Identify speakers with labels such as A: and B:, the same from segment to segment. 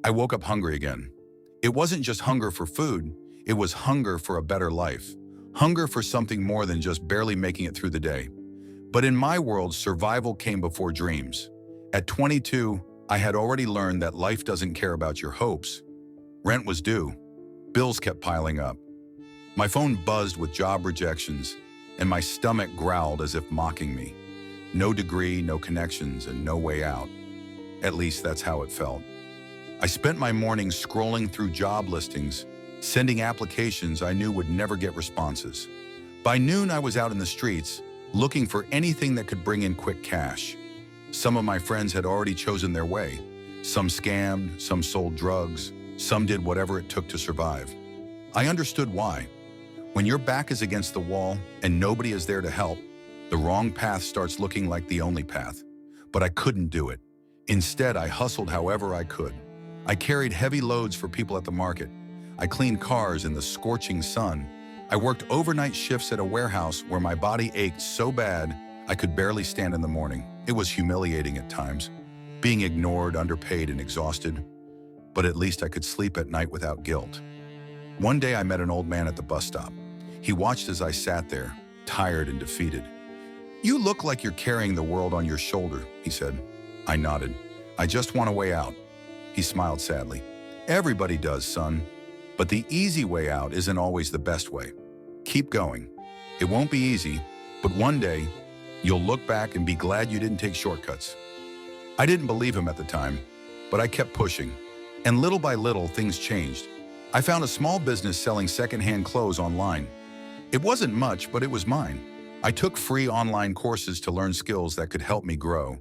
A: I woke up hungry again. It wasn't just hunger for food, it was hunger for a better life. Hunger for something more than just barely making it through the day. But in my world, survival came before dreams. At 22, I had already learned that life doesn't care about your hopes. Rent was due. Bills kept piling up. My phone buzzed with job rejections, and my stomach growled as if mocking me. No degree, no connections, and no way out. At least that's how it felt. I spent my mornings scrolling through job listings, sending applications I knew would never get responses. By noon, I was out in the streets, looking for anything that could bring in quick cash. Some of my friends had already chosen their way. Some scammed, some sold drugs, some did whatever it took to survive. I understood why. When your back is against the wall and nobody is there to help, the wrong path starts looking like the only path. But I couldn't do it. Instead, I hustled however I could. I carried heavy loads for people at the market. I cleaned cars in the scorching sun. I worked overnight shifts at a warehouse where my body ached so bad I could barely stand in the morning. It was humiliating at times, being ignored, underpaid, and exhausted. But at least I could sleep at night without guilt. One day I met an old man at the bus stop. He watched as I sat there, tired and defeated. "You look like you're carrying the world on your shoulder," he said. I nodded. "I just want a way out." He smiled sadly. "Everybody does, son. But the easy way out isn't always the best way. Keep going. It won't be easy, but one day, you'll look back and be glad you didn't take shortcuts." I didn't believe him at the time, but I kept pushing. And little by little, things changed. I found a small business selling secondhand clothes online. It wasn't much, but it was mine. I took free online courses to learn skills that could help me grow.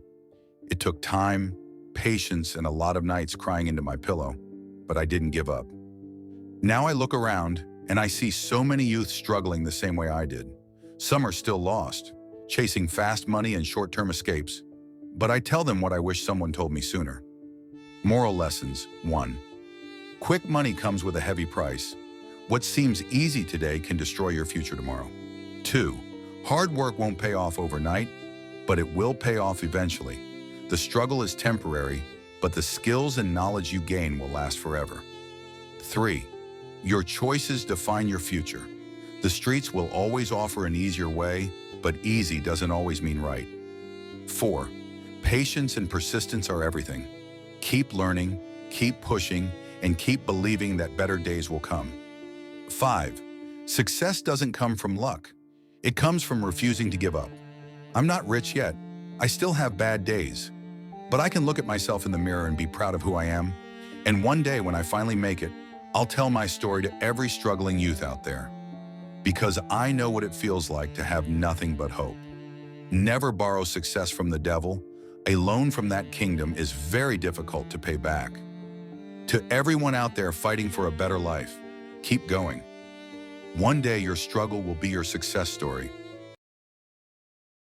A: It took time, patience, and a lot of nights crying into my pillow, but I didn't give up. Now I look around and I see so many youth struggling the same way I did. Some are still lost, chasing fast money and short-term escapes. But I tell them what I wish someone told me sooner. Moral lessons: 1. Quick money comes with a heavy price. What seems easy today can destroy your future tomorrow. 2. Hard work won't pay off overnight, but it will pay off eventually. The struggle is temporary, but the skills and knowledge you gain will last forever. 3. Your choices define your future. The streets will always offer an easier way, but easy doesn't always mean right. 4. Patience and persistence are everything. Keep learning, keep pushing, and keep believing that better days will come. 5. Success doesn't come from luck. It comes from refusing to give up. I'm not rich yet. I still have bad days. But I can look at myself in the mirror and be proud of who I am. And one day when I finally make it, I'll tell my story to every struggling youth out there. Because I know what it feels like to have nothing but hope. Never borrow success from the devil. A loan from that kingdom is very difficult to pay back. To everyone out there fighting for a better life, keep going. One day your struggle will be your success story.